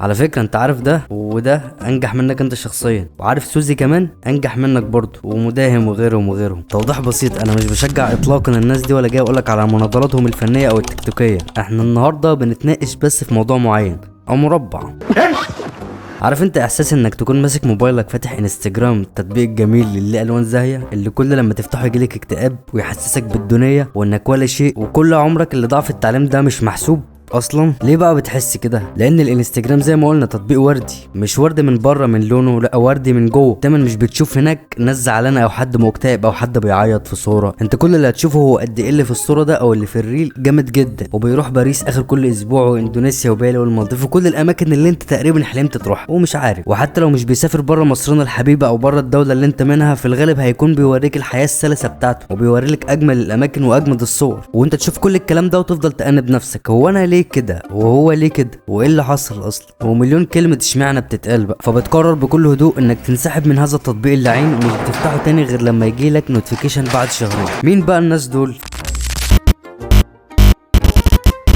على فكرة انت عارف ده وده انجح منك انت شخصيا، وعارف سوزي كمان انجح منك برضه، ومداهم وغيرهم وغيرهم. توضيح بسيط، انا مش بشجع اطلاقا الناس دي ولا جاي اقولك على مناظراتهم الفنية او التكتيكية. احنا النهاردة بنتناقش بس في موضوع معين او مربع. عارف انت احساس انك تكون ماسك موبايلك فاتح انستجرام، التطبيق الجميل اللي الوان زاهيه، اللي كل لما تفتحه يجيلك اكتئاب ويحسسك بالدنيا وانك ولا شيء، وكل عمرك اللي ضاع في التعليم ده مش محسوب اصلا؟ ليه بقى بتحس كده؟ لان الانستجرام زي ما قلنا تطبيق وردي، مش وردي من بره من لونه، لا وردي من جوه. دايما مش بتشوف هناك ناس زعلانه او حد مكتئب او حد بيعيط في صوره، انت كل اللي هتشوفه هو قد ايه اللي في الصوره ده او اللي في الريل جامد جدا، وبيروح باريس اخر كل اسبوع، واندونيسيا وبالي والمالديف وكل الاماكن اللي انت تقريبا حلمت تروحها ومش عارف. وحتى لو مش بيسافر بره مصرنا الحبيبه او بره الدوله اللي انت منها، في الغالب هيكون بيوريك الحياه السلسه بتاعته، وبيوريلك اجمل الاماكن واجمد الصور، وانت تشوف كل الكلام ده وتفضل تأنب نفسك، هو انا ليه كده؟ هو ليه كده؟ وايه اللي حصل اصلا؟ ومليون كلمه اشمعنى بتتقال بقى. فبتقرر بكل هدوء انك تنسحب من هذا التطبيق اللعين، ومش بتفتحه تاني غير لما يجيلك نوتيفيكيشن بعد شهرين. مين بقى الناس دول؟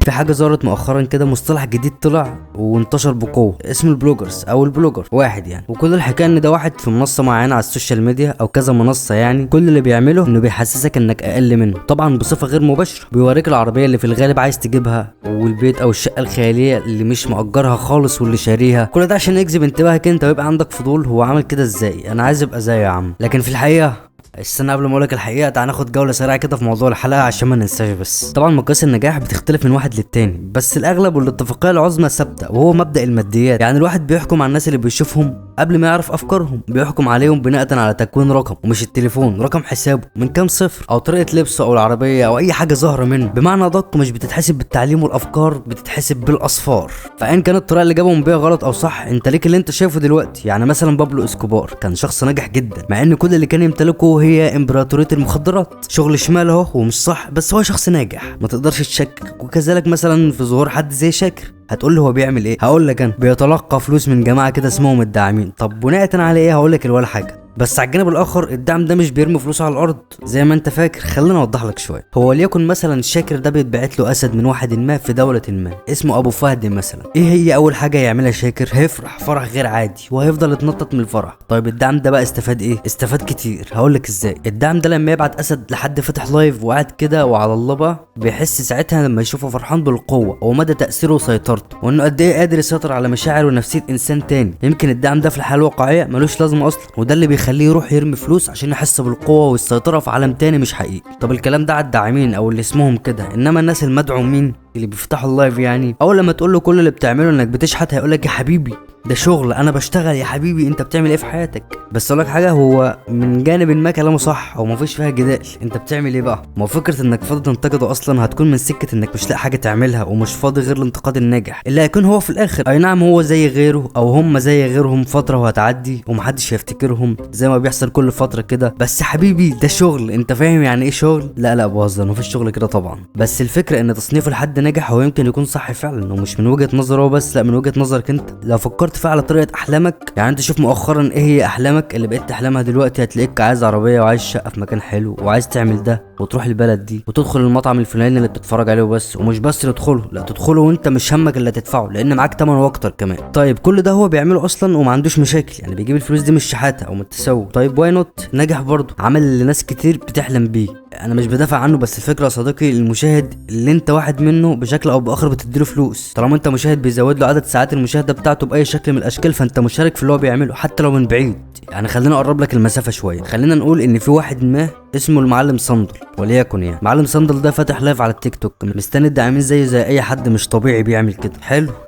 في حاجه ظهرت مؤخرا كده، مصطلح جديد طلع وانتشر بقوه، اسمه البلوجرز او البلوجر واحد يعني. وكل الحكايه ان ده واحد في منصه معينه على السوشيال ميديا او كذا منصه يعني، كل اللي بيعمله انه بيحسسك انك اقل منه، طبعا بصفه غير مباشره. بيوريك العربيه اللي في الغالب عايز تجيبها، والبيت او الشقه الخياليه اللي مش مأجرها خالص واللي شاريها، كل ده عشان يجذب انتباهك انت ويبقى عندك فضول، هو عامل كده ازاي؟ انا عايز ابقى زيه يا عم. لكن في الحقيقه، استنى قبل ما اقولك الحقيقه، تعال ناخد جوله سريعه كده في موضوع الحلقه عشان ما ننساش. بس طبعا مقاييس النجاح بتختلف من واحد للتاني، بس الاغلب والاتفاقيه العظمى ثابته، وهو مبدا الماديات. يعني الواحد بيحكم على الناس اللي بيشوفهم قبل ما يعرف افكارهم، بيحكم عليهم بناء على تكوين رقم، ومش التليفون رقم حسابه من كام صفر، او طريقه لبسه او العربيه او اي حاجه ظاهره منه. بمعنى ادق، مش بتتحسب بالتعليم والافكار، بتتحسب بالاصفار. فان كانت الطريقه اللي جابهم بيها غلط او صح، انت ليك اللي انت شايفه دلوقتي. يعني مثلا بابلو اسكوبار كان شخص ناجح جدا، مع ان كل اللي كان يمتلكه هي امبراطوريه المخدرات، شغل شمال اهو ومش صح، بس هو شخص ناجح ما تقدرش تشكك. وكذلك مثلا في ظهور حد زي شاكر، هتقول له هو بيعمل ايه؟ هقول لك انا بيتلقى فلوس من جماعه كده اسمهم الداعمين. طب بناء على ايه؟ هقول لك ولا حاجه. بس على الجانب الاخر، الدعم ده مش بيرمي فلوسه على الارض زي ما انت فاكر. خلينا اوضح لك شويه. هو وليكن مثلا شاكر ده بيتبعت له اسد من واحد ما في دوله ما اسمه ابو فهد مثلا. ايه هي اول حاجه يعملها شاكر؟ هيفرح فرح غير عادي وهيفضل يتنطط من الفرح. طيب الدعم ده بقى استفاد ايه؟ استفاد كتير. هقول لك ازاي. الدعم ده لما يبعت اسد لحد فتح لايف وقاعد كده وعلى الله بقى، بيحس ساعتها لما يشوفه فرحان بالقوه ومدى تاثيره وسيطرته، وانه قد ايه قادر يسيطر على مشاعر ونفسيه انسان تاني. يمكن الدعم ده في الحاله الواقعيه ملوش لازمه اصلا، وده اللي بيخليه يروح يرمي فلوس عشان يحس بالقوه والسيطره في عالم تاني مش حقيقي. طب الكلام ده على الداعمين او اللي اسمهم كده، انما الناس المدعومين اللي بيفتحوا اللايف، يعني اول لما تقول له كل اللي بتعمله انك بتشحت، هيقول لك يا حبيبي ده شغل، انا بشتغل يا حبيبي، انت بتعمل ايه في حياتك؟ بس اقول لك حاجه، هو من جانب ما كلامه صح او مفيش فيها جدال. انت بتعمل ايه بقى؟ ما فكره انك فاضي تنتقده اصلا هتكون من سكه انك مش لاقي حاجه تعملها، ومش فاضي غير الانتقاد الناجح اللي هيكون هو في الاخر. اي نعم هو زي غيره او هم زي غيرهم، فتره وهتعدي ومحدش هيفتكرهم زي ما بيحصل كل فتره كده. بس حبيبي ده شغل، انت فاهم يعني ايه شغل؟ لا بهزر، مفيش شغل كده طبعا. بس الفكره ان تصنيفه لحد ناجح هو يمكن يكون صح فعلا، ومش من وجهه نظره هو بس، لا من وجهه نظرك انت. لو فكرت فعلا على طريقه احلامك، يعني انت شوف مؤخرا ايه هي احلامك اللي بقيت تحلمها دلوقتي. هتلاقيك عايز عربيه وعايز شقه في مكان حلو وعايز تعمل ده وتروح البلد دي وتدخل المطعم الفلاني اللي بتتفرج عليه وبس، ومش بس تدخله، لا تدخله وانت مش همك اللي هتدفعه لان معاك تمن واكتر كمان. طيب كل ده هو بيعمله اصلا وما عندوش مشاكل، يعني بيجيب الفلوس دي مش شحاته او من التسوق. طيب واي نوت؟ نجح برضه، عمل اللي ناس كتير بتحلم بيه. انا مش بدافع عنه، بس الفكره يا صديقي المشاهد اللي انت واحد منه بشكل او باخر بتديله فلوس. طالما انت مشاهد بيزود له عدد ساعات المشاهده بتاعته باي شكل من الاشكال، فانت مشارك في اللي هو بيعمله حتى لو من بعيد. يعني خلينا اقرب لك المسافه شويه. خلينا نقول ان في واحد ما اسمه المعلم صندل، وليكن يعني معلم صندل ده فاتح لايف على التيك توك مستند داعمين زي اي حد مش طبيعي بيعمل كده.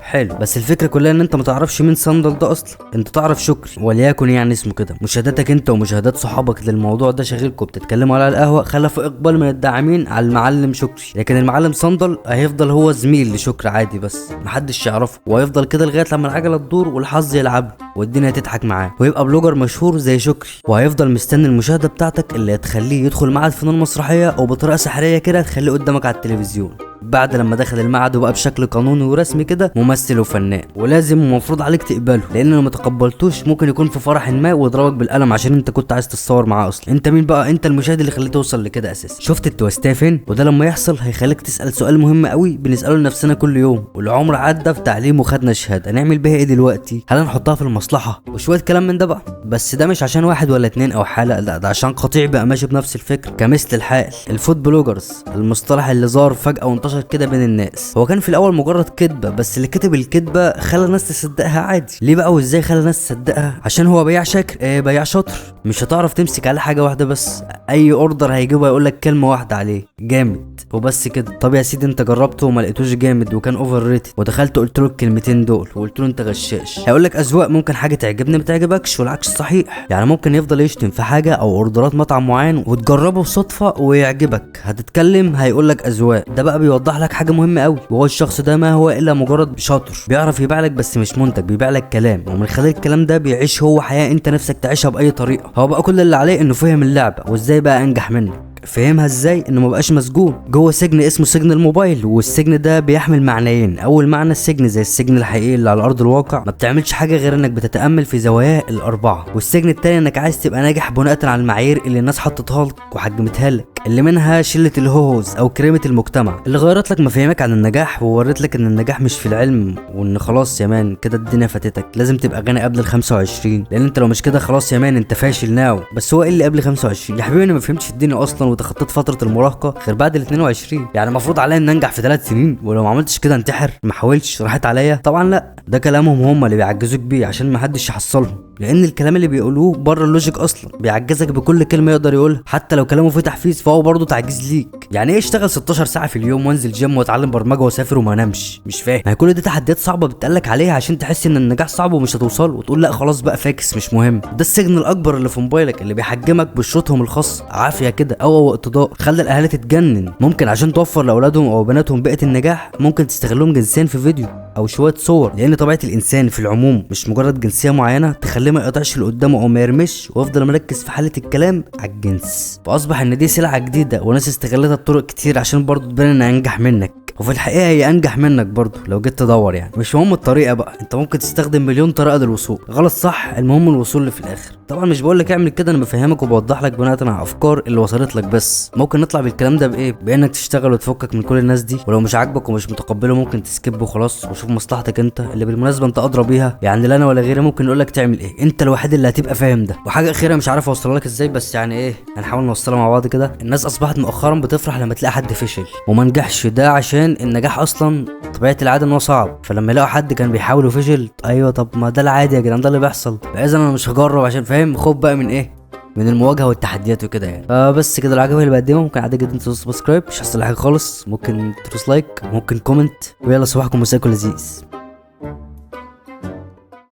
حلو بس الفكره كلها ان انت ما تعرفش مين صندل ده اصلا. انت تعرف شكري وليكن يعني اسمه كده. مشاهداتك انت ومشاهدات صحابك للموضوع ده شاغلكم بتتكلموا على القهوه خلف اقبال من الداعمين على المعلم شكري. لكن المعلم صندل هيفضل هو زميل لشكري عادي، بس محدش يعرفه، وهيفضل كده لغايه لما العجله تدور والحظ يلعب والدنيا تضحك معاه ويبقى بلوجر مشهور زي شكري، وهيفضل مستني المشاهده بتاعتك اللي هتخليه يجي يدخل معهد فنون مسرحيه او بطريقه سحريه كده تخليه قدامك على التلفزيون. بعد لما دخل المعهد وبقى بشكل قانوني ورسمي كده ممثل وفنان، ولازم ومفروض عليك تقبله، لان لو ما تقبلتوش ممكن يكون في فرح ما ويضربك بالقلم عشان انت كنت عايز تتصور معاه اصلا. انت مين بقى؟ انت المشاهد اللي خليته توصل لكده اساسا. شفت التويستيه فين؟ وده لما يحصل هيخليك تسال سؤال مهم قوي بنساله لنفسنا كل يوم، والعمر عدى في تعليم وخدنا شهاده، هنعمل بيها ايه دلوقتي؟ هل هنحطها في المصلحه؟ وشويه كلام من ده بقى. بس ده مش عشان واحد ولا اتنين او حاله، لا ده عشان قطيع بقى ماشي بنفس الفكر كمثل الحال. الفود بلوجرز، المصطلح اللي ظهر فجاه وانتشر كده بين الناس. هو كان في الاول مجرد كدبه، بس اللي كتب الكدبه خلى الناس تصدقها عادي. ليه بقى وازاي خلى الناس تصدقها؟ عشان هو بياع شاكر، بياع شاطر، مش هتعرف تمسك عليه حاجه واحده بس، اي اوردر هيجيبه هيقول لك كلمه واحده عليه جامد وبس كده. طب يا سيدي انت جربته وما لقيتوش جامد وكان اوفر ريتد، ودخلت قلت له الكلمتين دول وقلت له انت غشاش، هيقول لك اذواق، ممكن حاجه تعجبني ما تعجبكش والعكس صحيح. يعني ممكن يفضل يشتم في حاجه او اوردرات مطعم معين وتجربه بصدفه ويعجبك، هتتكلم هيقول لك اذواق. ده بقى بيوضح لك حاجه مهمه قوي، وهو الشخص ده ما هو الا مجرد شاطر بيعرف يبيع لك، بس مش منتج، بيبيع لك كلام، ومن خلال الكلام ده بيعيش هو حياه انت نفسك تعيشها باي طريقه. هو بقى كل اللي عليه انه فهم اللعبه، وازاي بقى انجح منك. فهمها ازاي؟ انه ما بقاش مسجون جوه سجن اسمه سجن الموبايل، والسجن ده بيحمل معنيين. اول معنى السجن زي السجن الحقيقي اللي على ارض الواقع، ما بتعملش حاجه غير انك بتتامل في زواياه الاربعه. والسجن التاني انك عايز تبقى ناجح بناء على المعايير اللي الناس حطتها لك وحجمتها لك، اللي منها شله الهوهوز او كريمه المجتمع اللي غيرت لك مفاهيمك عن النجاح وورت لك ان النجاح مش في العلم، وان خلاص يا مان كده الدنيا فاتتك، لازم تبقى غني قبل ال 25، لان انت لو مش كده خلاص يا مان انت فاشل ناو. بس هو ايه اللي قبل 25 يا حبيبي؟ انا ما فهمتش الدنيا اصلا وتخطيت فتره المراهقه غير بعد ال 22. يعني المفروض عليا ان انجح في 3 سنين، ولو ما عملتش كده انتحر؟ ما حاولتش راحت عليا؟ طبعا لا، ده كلامهم هم اللي بيعجزوك بيه عشان ما حدش يحصلهم، لان الكلام اللي بيقولوه بره اللوجيك اصلا، بيعجزك بكل كلمه يقدر يقولها، حتى لو كلامه فيه تحفيز فهو برضه تعجيز ليك. يعني ايه اشتغل 16 ساعه في اليوم وانزل جيم واتعلم برمجه واسافر وما انامش؟ مش فاهم. ما كل دي تحديات صعبه بتقلك عليها عشان تحس ان النجاح صعب ومش هتوصل، وتقول لا خلاص بقى فاكس مش مهم. ده السجن الاكبر اللي في موبايلك اللي بيحجمك بشروطهم الخاصه، عافيه كده او اقتضاء، خلى الاهالي تتجنن. ممكن عشان توفر لاولادهم او بناتهم بيئه النجاح ممكن تستغلهم جنسيا في فيديو او شويه صور، لان طبيعه الانسان في العموم مش مجرد جنسيه معينه تخليه ما يقطعش اللي قدامه او ما يرمش ويفضل مركز في حاله الكلام على الجنس. فاصبح ان دي سلعه جديده وناس استغلتها بطرق كتير عشان برضه تبان انها انجح منك، وفي الحقيقه هي انجح منك برضه لو جيت تدور. يعني مش مهم الطريقه بقى، انت ممكن تستخدم مليون طريقه للوصول، غلط صح، المهم الوصول اللي في الاخر. طبعا مش بقول لك اعمل كده، انا بفهمك وبوضح لك بناء على افكار اللي وصلت لك. بس ممكن نطلع بالكلام ده بايه؟ بانك تشتغل وتفكك من كل الناس دي، ولو مش عاجبك ومش متقبله ممكن تسكيب وخلاص وشوف مصلحتك انت اللي بالمناسبه انت ادرى بيها. يعني لا انا ولا غيري ممكن نقول لك تعمل ايه، انت الوحيد اللي هتبقى فاهم ده. وحاجه اخيره مش عارف اوصلها لك ازاي، بس يعني ايه هنحاول نوصلها مع بعض كده. الناس اصبحت مؤخرا بتفرح لما تلاقي حد فشل وما نجحش، ده عشان النجاح اصلا طبيعه العاده ان هو صعب، فلما يلاقوا حد كان بيحاول وفشل، ايوه طب ما ده العادي يا جدعان، ده اللي بيحصل، اذا انا مش هجرب عشان فاهم خوف بقى من ايه، من المواجهه والتحديات وكده يعني. فبس كده، لو عجبك اللي بقدمه ممكن عادي جدا تدوس سبسكرايب، مش هيحصل حاجه خالص، ممكن تدوس لايك، ممكن كومنت، ويلا صباحكم مساكم لذيذ.